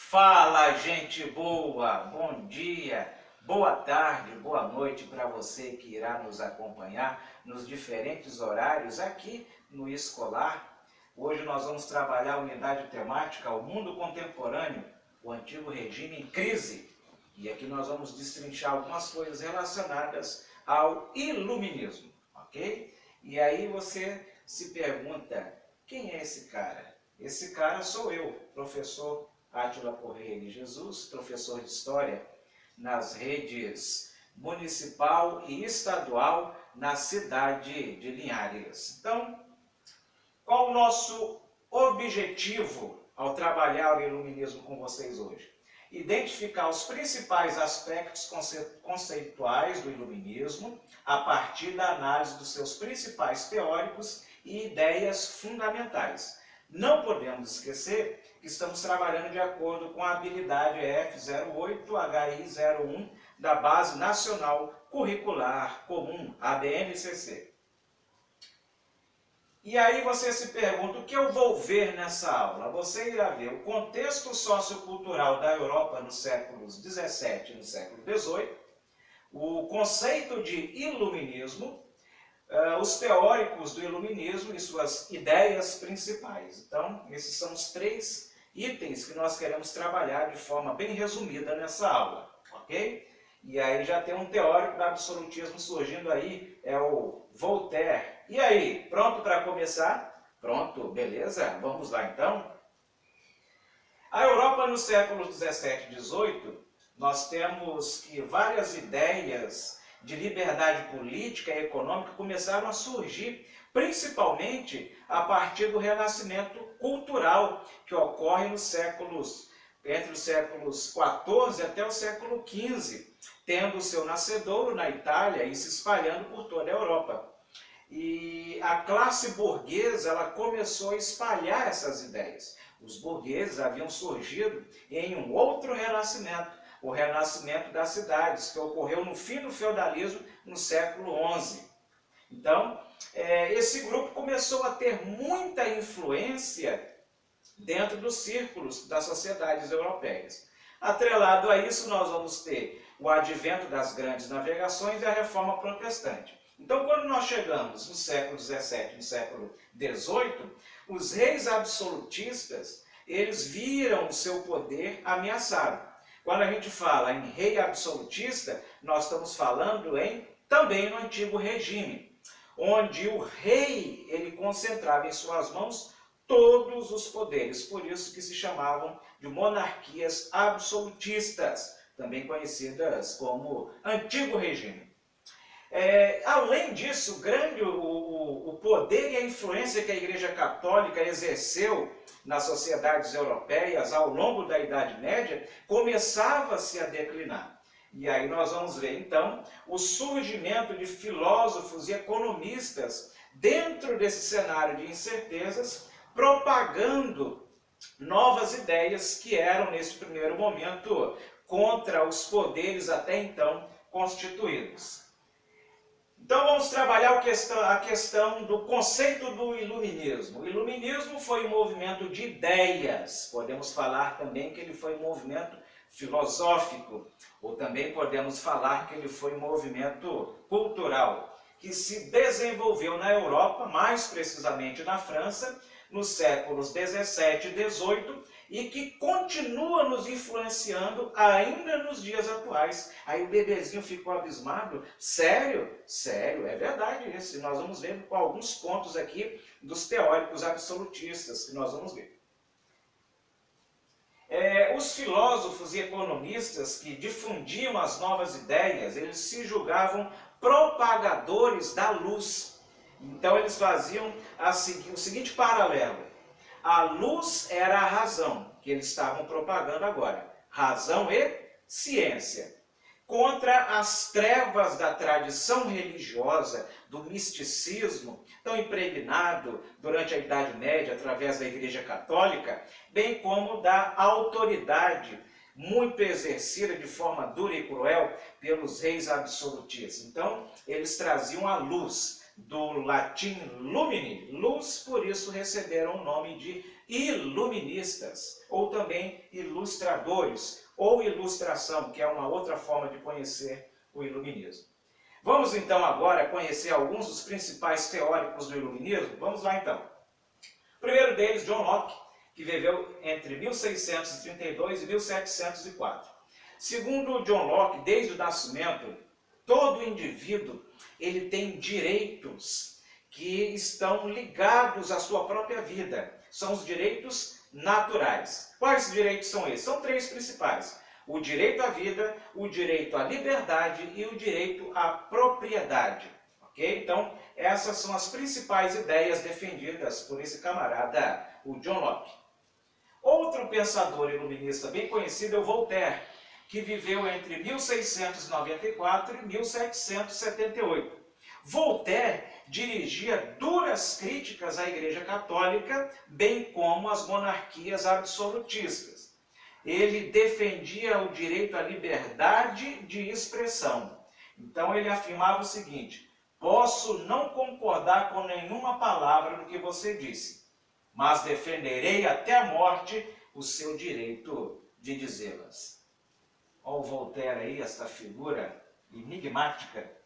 Fala, gente boa! Bom dia, boa tarde, boa noite para você que irá nos acompanhar nos diferentes horários aqui no Escolar. Hoje nós vamos trabalhar a unidade temática O Mundo Contemporâneo, o Antigo Regime em Crise. E aqui nós vamos destrinchar algumas coisas relacionadas ao Iluminismo, ok? E aí você se pergunta, quem é esse cara? Esse cara sou eu, professor Átila Correia de Jesus, professor de História nas redes municipal e estadual na cidade de Linhares. Então, qual o nosso objetivo ao trabalhar o iluminismo com vocês hoje? Identificar os principais aspectos conceituais do iluminismo a partir da análise dos seus principais teóricos e ideias fundamentais. Não podemos esquecer que estamos trabalhando de acordo com a habilidade F08-HI01 da Base Nacional Curricular Comum, a BNCC. E aí você se pergunta, o que eu vou ver nessa aula? Você irá ver o contexto sociocultural da Europa nos séculos XVII e no século XVIII, o conceito de iluminismo, os teóricos do iluminismo e suas ideias principais. Então, esses são os três itens que nós queremos trabalhar de forma bem resumida nessa aula, ok? E aí já tem um teórico do absolutismo surgindo aí, é o Voltaire. E aí, pronto para começar? Pronto, beleza? Vamos lá então? A Europa nos séculos 17 e 18, nós temos que várias ideias de liberdade política e econômica começaram a surgir, principalmente a partir do renascimento cultural que ocorre entre os séculos XIV até o século XV, tendo o seu nascedouro na Itália e se espalhando por toda a Europa. E a classe burguesa ela começou a espalhar essas ideias. Os burgueses haviam surgido em um outro renascimento, o renascimento das cidades, que ocorreu no fim do feudalismo no século XI. Então, esse grupo começou a ter muita influência dentro dos círculos das sociedades europeias. Atrelado a isso, nós vamos ter o advento das grandes navegações e a reforma protestante. Então, quando nós chegamos no século XVII e no século XVIII, os reis absolutistas, eles viram o seu poder ameaçado. Quando a gente fala em rei absolutista, nós estamos falando também no antigo regime, onde o rei ele concentrava em suas mãos todos os poderes, por isso que se chamavam de monarquias absolutistas, também conhecidas como antigo regime. Além disso, o poder e a influência que a Igreja Católica exerceu nas sociedades europeias ao longo da Idade Média começava-se a declinar. E aí nós vamos ver, então, o surgimento de filósofos e economistas dentro desse cenário de incertezas, propagando novas ideias que eram, nesse primeiro momento, contra os poderes até então constituídos. Então vamos trabalhar a questão do conceito do iluminismo. O iluminismo foi um movimento de ideias, podemos falar também que ele foi um movimento filosófico, ou também podemos falar que ele foi um movimento cultural, que se desenvolveu na Europa, mais precisamente na França, nos séculos 17 e 18, e que continua nos influenciando ainda nos dias atuais. Aí o bebezinho ficou abismado. Sério? Sério, é verdade isso. Nós vamos ver com alguns pontos aqui dos teóricos absolutistas que nós vamos ver. Os filósofos e economistas que difundiam as novas ideias, eles se julgavam propagadores da luz. Então eles faziam o seguinte paralelo. A luz era a razão, que eles estavam propagando agora. Razão e ciência. Contra as trevas da tradição religiosa, do misticismo, tão impregnado durante a Idade Média através da Igreja Católica, bem como da autoridade muito exercida de forma dura e cruel pelos reis absolutistas. Então, eles traziam a luz, do latim lumine, luz, por isso receberam o nome de iluministas, ou também ilustradores, ou ilustração, que é uma outra forma de conhecer o iluminismo. Vamos então agora conhecer alguns dos principais teóricos do iluminismo? Vamos lá então. O primeiro deles, John Locke, que viveu entre 1632 e 1704. Segundo John Locke, desde o nascimento, todo indivíduo ele tem direitos que estão ligados à sua própria vida. São os direitos naturais. Quais direitos são esses? São três principais: o direito à vida, o direito à liberdade e o direito à propriedade. Ok? Então, essas são as principais ideias defendidas por esse camarada, o John Locke. Outro pensador iluminista bem conhecido é o Voltaire, que viveu entre 1694 e 1778. Voltaire dirigia duras críticas à Igreja Católica, bem como às monarquias absolutistas. Ele defendia o direito à liberdade de expressão. Então ele afirmava o seguinte: posso não concordar com nenhuma palavra do que você disse, mas defenderei até a morte o seu direito de dizê-las. Olha o Voltaire aí, esta figura enigmática.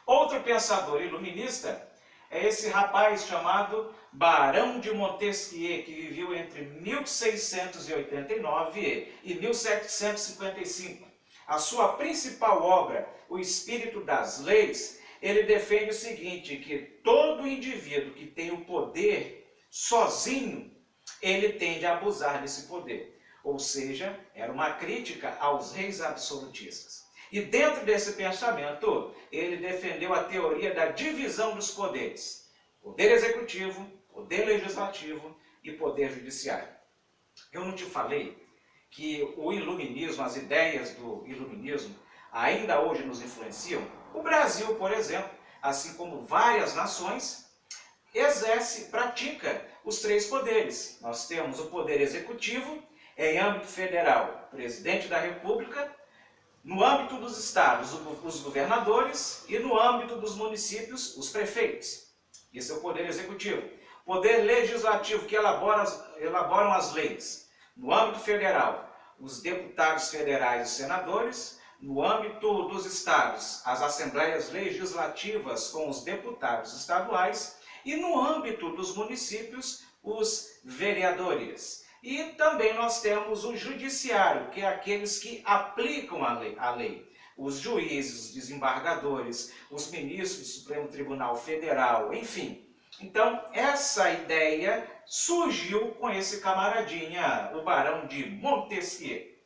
Outro pensador iluminista é esse rapaz chamado Barão de Montesquieu, que viveu entre 1689 e 1755. A sua principal obra, O Espírito das Leis, ele defende o seguinte, que todo indivíduo que tem o poder sozinho, ele tende a abusar desse poder. Ou seja, era uma crítica aos reis absolutistas. E dentro desse pensamento, ele defendeu a teoria da divisão dos poderes: poder executivo, poder legislativo e poder judiciário. Eu não te falei que o iluminismo, as ideias do iluminismo, ainda hoje nos influenciam? O Brasil, por exemplo, assim como várias nações, pratica os três poderes. Nós temos o poder executivo, em âmbito federal, presidente da República; no âmbito dos estados, os governadores; e no âmbito dos municípios, os prefeitos. Esse é o poder executivo. Poder legislativo, que elaboram as leis. No âmbito federal, os deputados federais e senadores; no âmbito dos estados, as assembleias legislativas com os deputados estaduais; e no âmbito dos municípios, os vereadores. E também nós temos o judiciário, que é aqueles que aplicam a lei. Os juízes, os desembargadores, os ministros do Supremo Tribunal Federal, enfim. Então, essa ideia surgiu com esse camaradinha, o Barão de Montesquieu.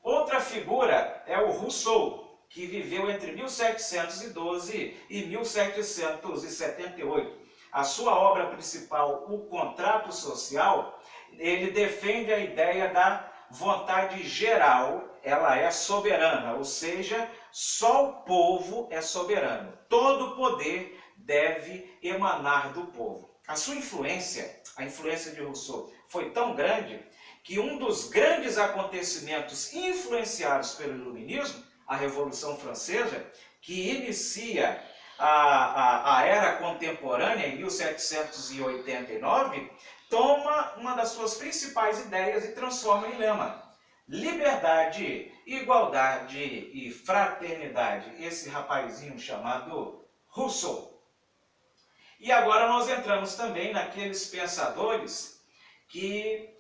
Outra figura é o Rousseau, que viveu entre 1712 e 1778. A sua obra principal, O Contrato Social, ele defende a ideia da vontade geral, ela é soberana, ou seja, só o povo é soberano. Todo poder deve emanar do povo. A sua influência, a influência de Rousseau, foi tão grande que um dos grandes acontecimentos influenciados pelo iluminismo, a Revolução Francesa, que inicia a era contemporânea, em 1789, toma uma das suas principais ideias e transforma em lema: liberdade, igualdade e fraternidade. Esse rapazinho chamado Rousseau. E agora nós entramos também naqueles pensadores que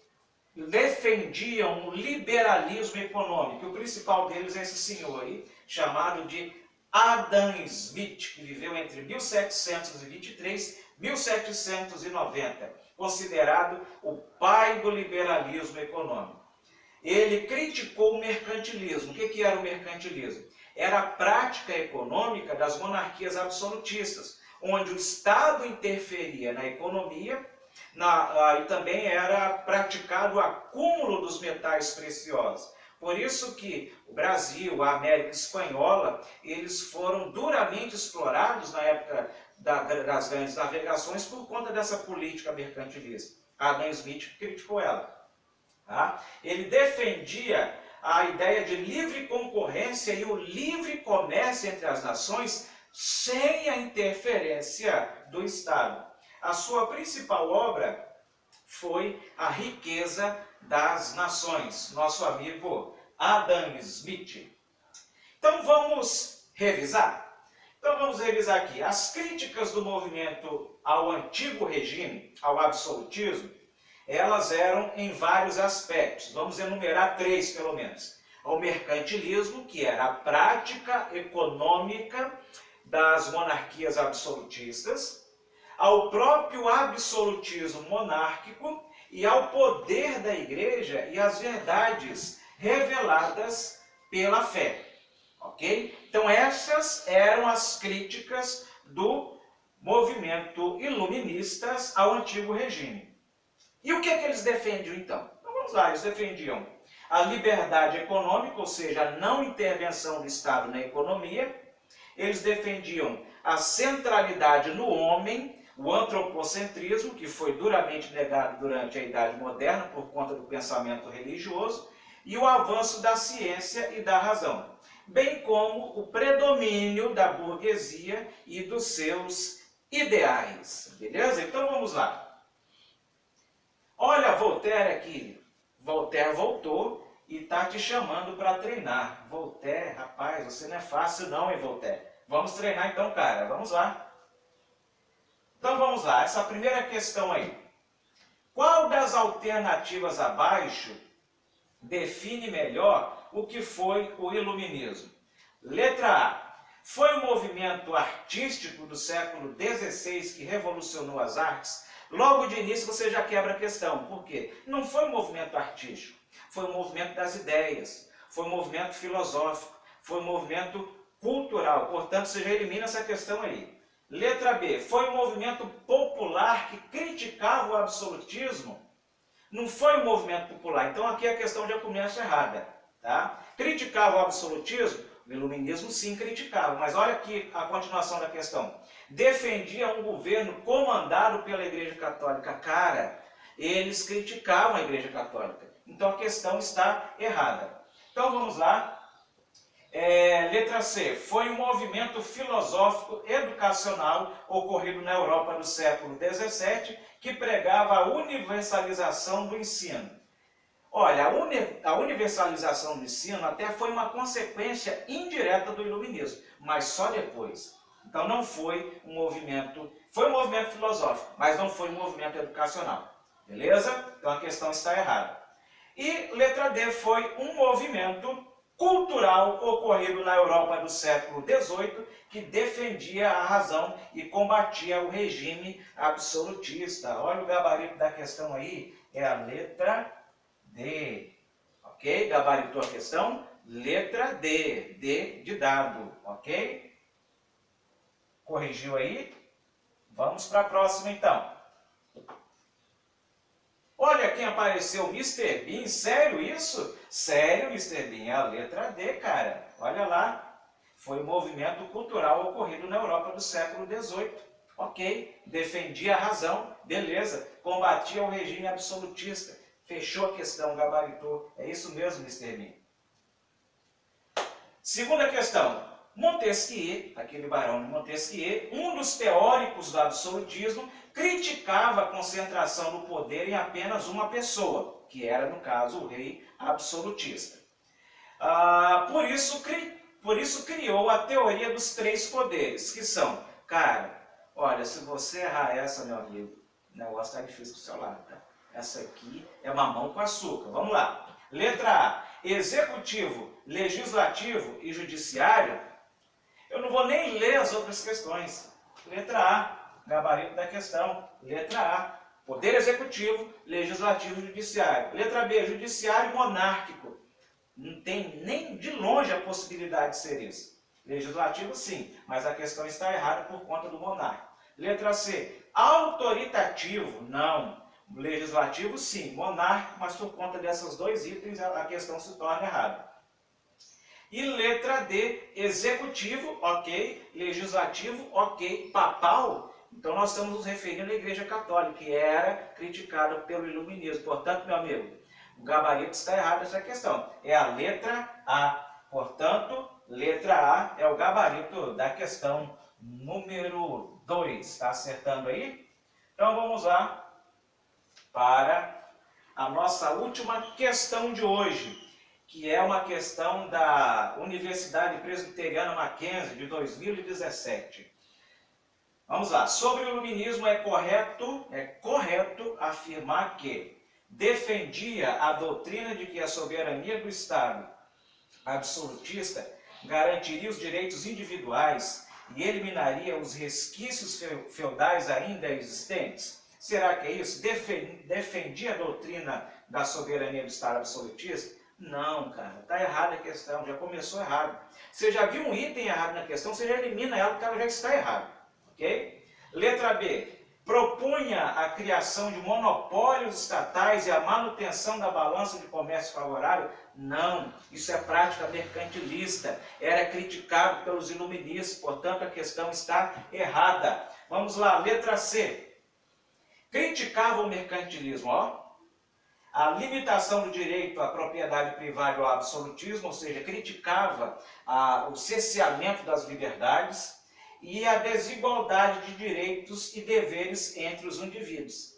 defendiam o liberalismo econômico. O principal deles é esse senhor aí, chamado de Adam Smith, que viveu entre 1723 e 1790, considerado o pai do liberalismo econômico. Ele criticou o mercantilismo. O que era o mercantilismo? Era a prática econômica das monarquias absolutistas, onde o Estado interferia na economia e também era praticado o acúmulo dos metais preciosos. Por isso que o Brasil, a América Espanhola, eles foram duramente explorados na época das grandes navegações por conta dessa política mercantilista. Adam Smith criticou ela. Tá? Ele defendia a ideia de livre concorrência e o livre comércio entre as nações sem a interferência do Estado. a sua principal obra foi A Riqueza das Nações, nosso amigo Adam Smith. Então vamos revisar? Então vamos revisar aqui. As críticas do movimento ao antigo regime, ao absolutismo, elas eram em vários aspectos. Vamos enumerar 3 pelo menos. Ao mercantilismo, que era a prática econômica das monarquias absolutistas, ao próprio absolutismo monárquico e ao poder da igreja e às verdades reveladas pela fé. Ok? Então essas eram as críticas do movimento iluministas ao antigo regime. E o que é que eles defendiam então? Então vamos lá, eles defendiam a liberdade econômica, ou seja, a não intervenção do Estado na economia. Eles defendiam a centralidade no homem, o antropocentrismo, que foi duramente negado durante a Idade Moderna por conta do pensamento religioso, e o avanço da ciência e da razão, bem como o predomínio da burguesia e dos seus ideais. Beleza? Então vamos lá. Olha, Voltaire aqui. Voltaire voltou e está te chamando para treinar. Voltaire, rapaz, você não é fácil não, hein, Voltaire? Vamos treinar então, cara. Vamos lá. Então vamos lá. Essa primeira questão aí. Qual das alternativas abaixo define melhor o que foi o iluminismo? Letra A. Foi um movimento artístico do século XVI que revolucionou as artes? Logo de início você já quebra a questão. Por quê? Não foi um movimento artístico. Foi um movimento das ideias. Foi um movimento filosófico. Foi um movimento cultural. Portanto, você já elimina essa questão aí. Letra B. Foi um movimento popular que criticava o absolutismo? Não foi um movimento popular. Então aqui a questão já começa errada. Tá? Criticava o absolutismo? O iluminismo sim criticava. Mas olha aqui a continuação da questão. Defendia um governo comandado pela Igreja Católica. Cara, eles criticavam a Igreja Católica. Então a questão está errada. Então vamos lá. Letra C. Foi um movimento filosófico educacional ocorrido na Europa do século XVII que pregava a universalização do ensino. Olha, a universalização do ensino até foi uma consequência indireta do iluminismo, mas só depois. Então não foi um movimento filosófico, mas não foi um movimento educacional. Beleza? Então a questão está errada. E letra D foi um movimento cultural ocorrido na Europa do século XVIII que defendia a razão e combatia o regime absolutista. Olha o gabarito da questão aí, é a letra D. Ok? Gabaritou a questão? Letra D. D de dado. Ok? Corrigiu aí? Vamos para a próxima então. Olha quem apareceu, Mr. Bean. Sério isso? Sério, Mr. Bean. É a letra D, cara. Olha lá. Foi um movimento cultural ocorrido na Europa do século XVIII. Ok. Defendia a razão. Beleza. Combatia o regime absolutista. Fechou a questão, gabaritou. É isso mesmo, Mr. Bean. Segunda questão. Montesquieu, aquele barão de Montesquieu, um dos teóricos do absolutismo, criticava a concentração do poder em apenas uma pessoa, que era, no caso, o rei absolutista. Por isso criou a teoria dos 3 poderes, que são, cara, olha, se você errar essa, meu amigo, o negócio está difícil pro seu lado, tá? Essa aqui é mamão com açúcar. Vamos lá. Letra A. Executivo, legislativo e judiciário. Eu não vou nem ler as outras questões. Letra A. Gabarito da questão. Letra A. Poder executivo, legislativo e judiciário. Letra B. Judiciário e monárquico. Não tem nem de longe a possibilidade de ser isso. Legislativo sim, mas a questão está errada por conta do monárquico. Letra C. Autoritativo. Não. Legislativo sim, monárquico, mas por conta desses 2 itens a questão se torna errada. E letra D, executivo, ok, legislativo, ok, papal. Então nós estamos nos referindo à Igreja Católica, que era criticada pelo iluminismo. Portanto, meu amigo, o gabarito está errado nessa questão. É a letra A. Portanto, letra A é o gabarito da questão número 2. Está acertando aí? Então vamos lá para a nossa última questão de hoje, que é uma questão da Universidade Presbiteriana Mackenzie de 2017. Vamos lá. Sobre o iluminismo, é correto afirmar que defendia a doutrina de que a soberania do Estado absolutista garantiria os direitos individuais e eliminaria os resquícios feudais ainda existentes? Será que é isso? Defendia a doutrina da soberania do Estado absolutista? Não, cara, está errada a questão, já começou errado. Você já viu um item errado na questão, você já elimina ela porque ela já está errada, ok? Letra B. Propunha a criação de monopólios estatais e a manutenção da balança de comércio favorável? Não, isso é prática mercantilista, era criticado pelos iluministas, portanto a questão está errada. Vamos lá, letra C. Criticava o mercantilismo, a limitação do direito à propriedade privada ao absolutismo, ou seja, criticava o cerceamento das liberdades e a desigualdade de direitos e deveres entre os indivíduos.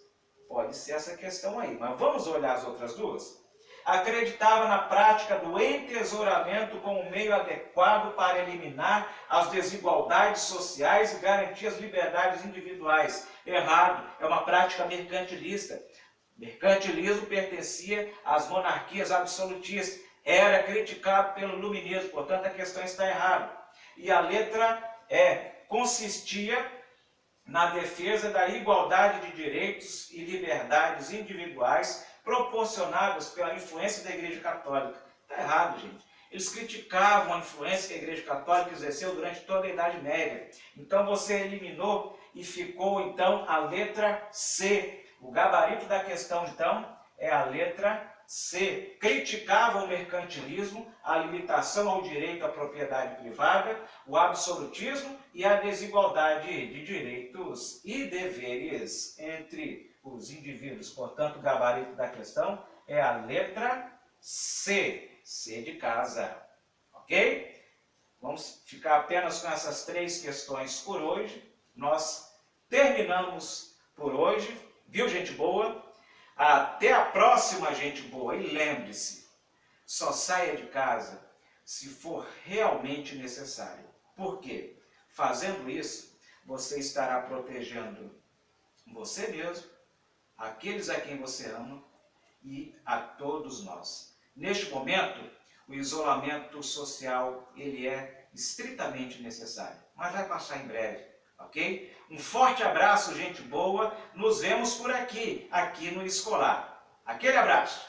Pode ser essa questão aí, mas vamos olhar as outras duas? Acreditava na prática do entesouramento como meio adequado para eliminar as desigualdades sociais e garantir as liberdades individuais. Errado, é uma prática mercantilista. Mercantilismo pertencia às monarquias absolutistas, era criticado pelo iluminismo, portanto a questão está errada. E a letra E, consistia na defesa da igualdade de direitos e liberdades individuais proporcionadas pela influência da Igreja Católica. Está errado, gente. Eles criticavam a influência que a Igreja Católica exerceu durante toda a Idade Média. Então você eliminou e ficou então a letra C. O gabarito da questão então é a letra C. Criticava o mercantilismo, a limitação ao direito à propriedade privada, o absolutismo e a desigualdade de direitos e deveres entre os indivíduos. Portanto, o gabarito da questão é a letra C. C de casa. Ok? Vamos ficar apenas com essas 3 questões por hoje. Nós terminamos por hoje. Viu, gente boa? Até a próxima, gente boa. E lembre-se, só saia de casa se for realmente necessário. Por quê? Fazendo isso, você estará protegendo você mesmo, aqueles a quem você ama e a todos nós. Neste momento, o isolamento social ele é estritamente necessário, mas vai passar em breve, ok? Um forte abraço, gente boa. Nos vemos por aqui no Escolar. Aquele abraço.